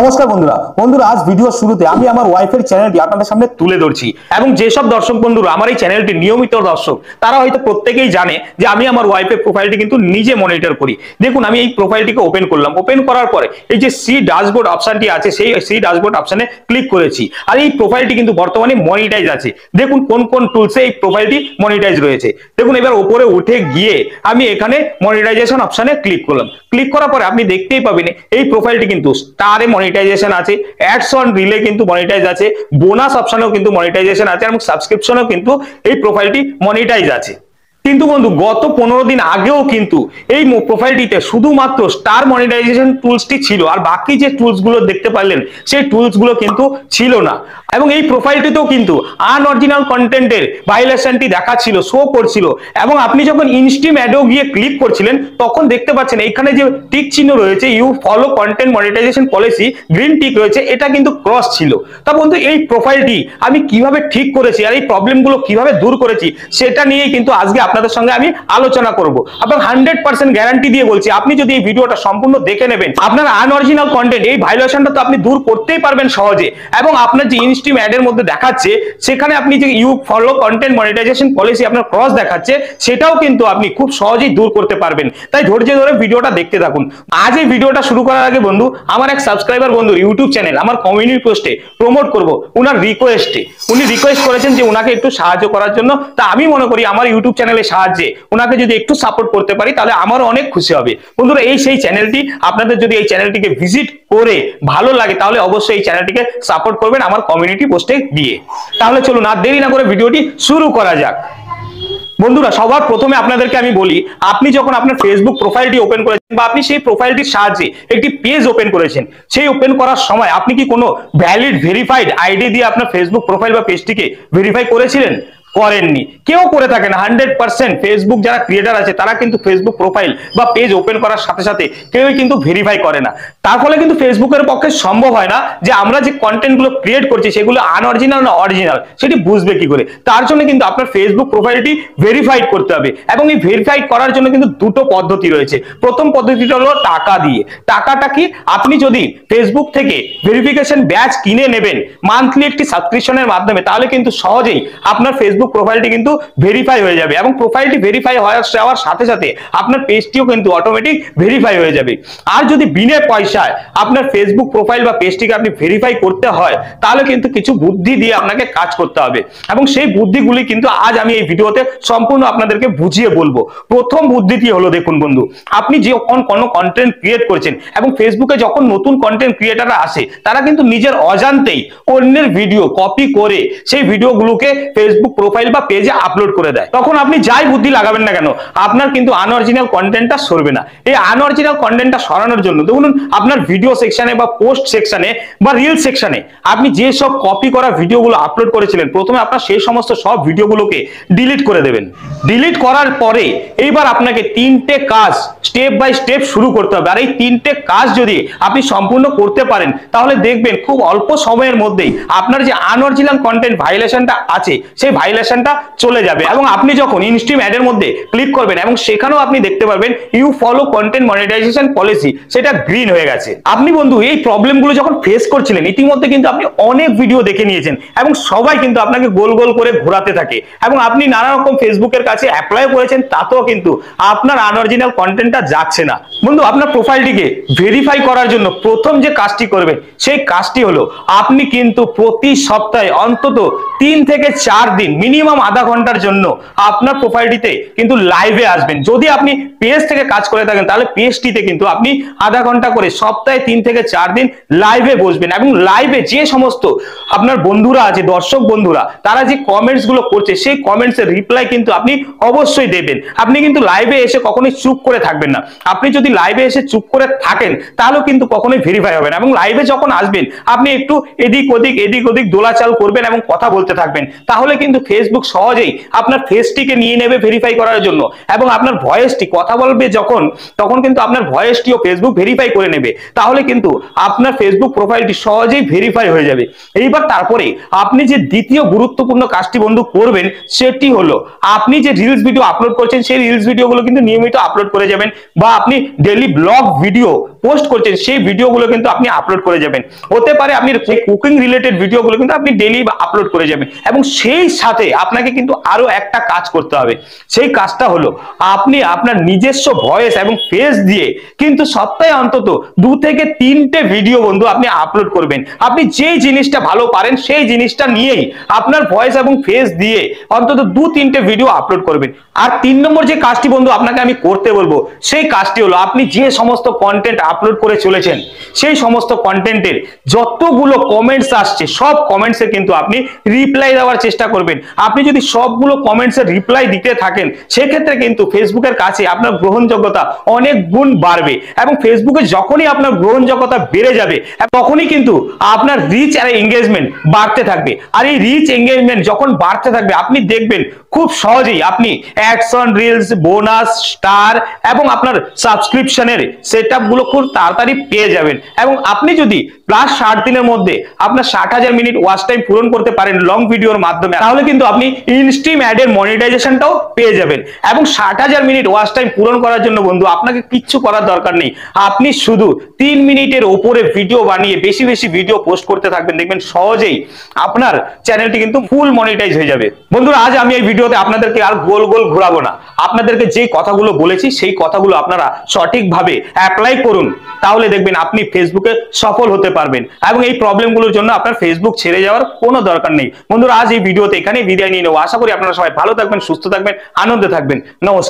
নমস্কার বন্ধুরা আজ ভিডিওর শুরুতে আমি আমার ওয়াইফের চ্যানেলটি আপনাদের সামনে তুলে ধরছি এবং যেসব দর্শক বন্ধুরা আমার এই চ্যানেলটি নিয়মিত দর্শক তারা হয়তো প্রত্যেকেই জানে যে আমি আমার ওয়াইফের প্রোফাইলটি কিন্তু নিজে মনিটর করি। দেখুন আমি এই প্রোফাইলটিকে ওপেন করলাম, ওপেন করার পরে এই যে সি ড্যাশবোর্ড অপশনটি আছে সেই সি ড্যাশবোর্ড অপশনে ক্লিক করেছি আর এই প্রোফাইলটি কিন্তু বর্তমানে মনিটাইজ আছে। দেখুন কোন কোন টুলসে এই প্রোফাইলটি মনিটাইজ রয়েছে। দেখুন এবার উপরে উঠে গিয়ে আমি এখানে মনিটাইজেশন অপশনে ক্লিক করলাম। ক্লিক করার পরে আপনি দেখতেই পাবেন এই প্রোফাইলটি কিন্তু স্টারে মনিটাইজেশন আছে, অ্যাডস অন রিলে কিন্তু মনিটাইজ আছে, বোনাস অপশনেও কিন্তু মনিটাইজেশন আছে এবং সাবস্ক্রিপশনেও কিন্তু এই প্রোফাইলটি মনিটাইজ আছে। কিন্তু বন্ধু গত 15 দিন আগেও কিন্তু এই প্রোফাইলটিতে শুধুমাত্র স্টার মনিটাইজেশন টুলসটি ছিল আর বাকি যে টুলস গুলো দেখতে পারলেন সেই টুলস গুলো কিন্তু ছিল না। এবং এই প্রোফাইলটিতেও কিন্তু আনঅরিজিনাল কন্টেন্টের ভায়োলেশনটি দেখাচ্ছিল, শো করছিল এবং আপনি যখন ইনস্ট্রিম অ্যাডও গিয়ে ক্লিক করছিলেন তখন দেখতে পাচ্ছেন এখানে যে টিক চিহ্ন রয়েছে you follow content monetisation policy green tick রয়েছে, এটা কিন্তু ক্রস ছিল। তা বন্ধু এই প্রোফাইলটি আমি কিভাবে ঠিক করেছি আর এই প্রবলেমগুলো কিভাবে দূর করেছি সেটা নিয়েই কিন্তু আজকে আপনাদের সঙ্গে আমি আলোচনা করব। এবং 100% গ্যারান্টি দিয়ে বলছি আপনি যদি এই ভিডিওটা সম্পূর্ণ দেখে নেবেন আপনার আনঅরিজিনাল কন্টেন্ট এই ভায়োলেশনটা তো আপনি দূর করতেই পারবেন সহজে। এবং আপনার যে ইনস্ট্রিম অ্যাডের মধ্যে দেখাচ্ছে সেখানে আপনি যে you follow content monetisation policy আপনার ক্রস দেখাচ্ছে সেটাও কিন্তু আপনি খুব সহজেই দূর করতে পারবেন। তাই ধৈর্য ধরে ভিডিওটা দেখতে থাকুন। আজ এই ভিডিওটা শুরু করার আগে বন্ধু আমার এক সাবস্ক্রাইবার বন্ধু ইউটিউব চ্যানেল আমার কমিউনিটি পোস্টে প্রমোট করব উনার রিকোয়েস্টে উনি রিকোয়েস্ট করেছেন যে উনাকে একটু সাহায্য করার জন্য। তা আমি মনে করি আমার ইউটিউব চ্যানেলের সাহায্যে উনাকে যদি একটু সাপোর্ট করতে পারি তাহলে আমারও অনেক খুশি হবে। বন্ধুরা এই সেই চ্যানেলটি, আপনাদের যদি এই চ্যানেলটিকে ভিজিট করে ভালো লাগে তাহলে অবশ্যই এই চ্যানেলটিকে সাপোর্ট করবেন আমার কমিউনিটি পোস্টে দিয়ে। তাহলে চলুন আর দেরি না করে ভিডিওটি শুরু করা যাক। বন্ধুরা সবার প্রথমে আপনাদেরকে আমি বলি আপনি যখন আপনার ফেসবুক প্রোফাইলটি ওপেন করেছেন বা আপনি সেই প্রোফাইলটির সাহায্যে একটি পেজ ওপেন করেছেন, সেই ওপেন করার সময় আপনি কি কোনো ভ্যালিড ভেরিফাইড আইডি দিয়ে আপনার ফেসবুক প্রোফাইল বা পেজটিকে ভেরিফাই করেছিলেন? করেননি। কেউ করে থাকে না। 100% ফেসবুক যারা ক্রিয়েটার আছে তারা কিন্তু ফেসবুক প্রোফাইল বা পেজ ওপেন করার সাথে সাথে কেউই কিন্তু ভেরিফাই করে না। তার ফলে কিন্তু ফেসবুকের পক্ষে সম্ভব হয় না যে আমরা যে কন্টেন্ট গুলো ক্রিয়েট করছি সেগুলো আনঅরিজিনাল না অরিজিনাল সেটি বুঝবে কি করে। তার জন্য কিন্তু আপনার ফেসবুক প্রোফাইলটি ভেরিফাইড করতে হবে এবং এই ভেরিফাইড করার জন্য কিন্তু দুটো পদ্ধতি রয়েছে। প্রথম পদ্ধতিটা হলো টাকা দিয়ে। টাকাটা কি, আপনি যদি ফেসবুক থেকে ভেরিফিকেশন ব্যাচ কিনে নেবেন মান্থলি একটি সাবস্ক্রিপশনের মাধ্যমে তাহলে কিন্তু সহজেই আপনার ফেসবুক প্রোফাইলটি কিন্তু ভেরিফাই হয়ে যাবে এবং প্রোফাইলটি ভেরিফাই হওয়ার সাথে সাথে আপনার পেজটিও কিন্তু অটোমেটিক ভেরিফাই হয়ে যাবে। আর যদি বিনা পয়সায় আপনার ফেসবুক প্রোফাইল বা পেজটিকে আপনি ভেরিফাই করতে হয় তাহলে কিন্তু কিছু বুদ্ধি দিয়ে আপনাকে কাজ করতে হবে এবং সেই বুদ্ধিগুলি কিন্তু আজ আমি এই ভিডিওতে সম্পূর্ণ আপনাদেরকে বুঝিয়ে বলবো। প্রথম বুদ্ধিটি হলো, দেখুন বন্ধু আপনি যখন কোনো কন্টেন্ট ক্রিয়েট করছেন এবং ফেসবুকে যখন নতুন কন্টেন্ট ক্রিয়েটাররা আসে তারা কিন্তু নিজের অজান্তেই অন্যের ভিডিও কপি করে সেই ভিডিওগুলোকে ফেসবুক প্রোফাইল বা পেজে আপলোড করে দেয়। তখন আপনি যাই বুদ্ধি লাগাবেন না কেন আপনার কিন্তু আনঅরিজিনাল কন্টেন্টটা সরবে না। এই আনঅরিজিনাল কন্টেন্টটা সরানোর জন্য দেখুন আপনার ভিডিও সেকশনে বা পোস্ট সেকশনে বা রিল সেকশনে আপনি যে সব কপি করা ভিডিওগুলো আপলোড করেছিলেন প্রথমে আপনার সেই সমস্ত সব ভিডিওগুলোকে ডিলিট করে দেবেন। ডিলিট করার পরে এইবার আপনাকে 3টে কাজ স্টেপ বাই স্টেপ শুরু করতে হবে। আর এই 3টে কাজ যদি আপনি সম্পূর্ণ করতে পারেন তাহলে দেখবেন খুব অল্প সময়ের মধ্যেই আপনার যে আনঅরিজিনাল কন্টেন্ট ভায়োলেশনটা আছে সেই ভায়োলেশনটা চলে যাবে এবং আপনি যখন ইনস্ট্রিম অ্যাডের মধ্যে ক্লিক করবেন এবং সেখানেও আপনি দেখতে পারবেন you follow content monetisation policy সেটা গ্রিন হয়ে গেছে। আপনি বন্ধু এই প্রবলেমগুলো যখন ফেস করছিলেন ইতিমধ্যে কিন্তু আপনি অনেক ভিডিও দেখে নিয়েছেন এবং সবাই কিন্তু আপনাকে গোল গোল করে ঘোরাতে থাকে এবং আপনি নানা রকম ফেসবুকের কাছে অ্যাপ্লাই করেছেন তাতেও কিন্তু আপনার আনঅরিজিনাল কন্টেন্টটা যাচ্ছে না। বন্ধু আপনার প্রোফাইলটিকে ভেরিফাই করার জন্য প্রথম যে কাজটি করবেন সেই কাজটি হলো আপনি কিন্তু প্রতি সপ্তাহে অন্তত 3 থেকে 4 দিন মিনিমাম আধা ঘন্টার জন্য আপনার প্রোফাইলটিতে কিন্তু লাইভে আসবেন। যদি আপনি পেজ থেকে কাজ করে থাকেন তাহলে পেজটিতে কিন্তু আপনি আধা ঘন্টা করে সপ্তাহে 3 থেকে 4 দিন লাইভে বসবেন এবং লাইভে যে সমস্ত আপনার বন্ধুরা আছে দর্শক বন্ধুরা তারা যে কমেন্টস গুলো করছে সেই কমেন্টস এর রিপ্লাই কিন্তু আপনি অবশ্যই দেবেন। আপনি কিন্তু লাইভে এসে কখনোই চুপ করে থাকবেন না। আপনি যদি লাইভে এসে চুপ করে থাকেন তাহলেও কিন্তু কখনোই ভেরিফাই হবে না এবং লাইভে যখন আসবেন আপনি একটু এদিক ওদিক দোলাচাল করবেন এবং কথা বলতে থাকবেন তাহলে কিন্তু ফেসবুক সহজেই আপনার ফেসটিকে নিয়ে নেবে ভেরিফাই করার জন্য এবং আপনার ভয়েসটি কথা বলবে যখন তখন কিন্তু আপনার ভয়েসটিও ফেসবুক ভেরিফাই করে নেবে। তাহলে কিন্তু আপনার ফেসবুক প্রোফাইলটি সহজেই ভেরিফাই হয়ে যাবে। এইবার তারপরে আপনি যে দ্বিতীয় গুরুত্বপূর্ণ কাজটি বন্ধু করবেন সেটি হলো আপনি যে রিলস ভিডিও আপলোড করছেন সেই রিলস ভিডিওগুলো কিন্তু নিয়মিত আপলোড করে যাবেন বা আপনি ডেইলি ব্লগ ভিডিও পোস্ট করছেন সেই ভিডিওগুলো কিন্তু আপনি আপলোড করে যাবেন। হতে পারে আপনি কুকিং রিলেটেড ভিডিওগুলো কিন্তু আপনি ডেইলি আপলোড করে যাবেন। এবং সেই সাথে আপনাকে কিন্তু আরো একটা কাজ করতে হবে, সেই কাজটা হলো আপনি আপনার নিজস্ব ভয়েস এবং ফেস দিয়ে কিন্তু সপ্তাহে অন্তত 2 থেকে 3টে ভিডিও বন্ধু আপনি আপলোড করবেন। আপনি যেই জিনিসটা ভালো পারেন সেই জিনিসটা নিয়েই আপনার ভয়েস এবং ফেস দিয়ে অন্তত 2-3টে ভিডিও আপলোড করবেন। আর 3 নম্বর যে কাজটি বন্ধু আপনাকে আমি করতে বলবো, সেই কাজটি হলো আপনি যে সমস্ত কন্টেন্ট আপলোড করে চলেছেন সেই সমস্ত কন্টেন্টের যতগুলো কমেন্টস আসছে সব কমেন্টসে কিন্তু আপনি রিপ্লাই দেওয়ার চেষ্টা করবেন। আপনি যদি সবগুলো কমেন্টসের রিপ্লাই দিতে থাকেন সেক্ষেত্রে কিন্তু ফেসবুকের কাছে আপনার গ্রহণযোগ্যতা অনেক গুণ বাড়বে। এবং ফেসবুকে যখনই আপনার গ্রহণযোগ্যতা বেড়ে যাবে তখনই কিন্তু আপনার রিচ আর এঙ্গেজমেন্ট বাড়তে থাকবে। আর এই রিচ এঙ্গেজমেন্ট যখন বাড়তে থাকবে আপনি দেখবেন খুব সহজেই আপনি অ্যাকশন রিলস, বোনাস, স্টার এবং আপনার সাবস্ক্রিপশনের সেটআপ গুলো খুব তাড়াতাড়ি পেয়ে যাবেন। এবং আপনি যদি প্লাস 60 দিনের মধ্যে আপনার 60,000 মিনিট ওয়াচ টাইম পূরণ করতে পারেন লং ভিডিওর মাধ্যমে, তাহলে কিন্তু আপনি ইনস্ট্রিম অ্যাডের মনিটাইজেশনটাও পেয়ে যাবেন। এবং 60,000 মিনিট ওয়াচ টাইম পূরণ করার জন্য বন্ধু আপনাকে কিচ্ছু করার দরকার নেই। আপনি শুধু 3 মিনিটের উপরে ভিডিও বানিয়ে বেশি বেশি ভিডিও পোস্ট করতে থাকবেন, দেখবেন সহজেই আপনার চ্যানেলটি কিন্তু ফুল মনিটাইজ হয়ে যাবে। বন্ধুরা, আজ আমি এই ভিডিওতে আপনাদেরকে আর গোল গোল ঘোরাবো না। আপনাদেরকে যে কথাগুলো বলেছি সেই কথাগুলো আপনারা সঠিকভাবে অ্যাপ্লাই করুন, তাহলে দেখবেন আপনি ফেসবুকে সফল হতে পারবেন এবং এই প্রবলেমগুলোর জন্য আপনার ফেসবুক ছেড়ে যাওয়ার কোনো দরকার নেই। বন্ধুরা, আজ এই ভিডিওতে এখানেই বিদায় নিয়ে নেবো। আশা করি আপনারা সবাই ভালো থাকবেন, সুস্থ থাকবেন, আনন্দে থাকবেন। নমস্কার।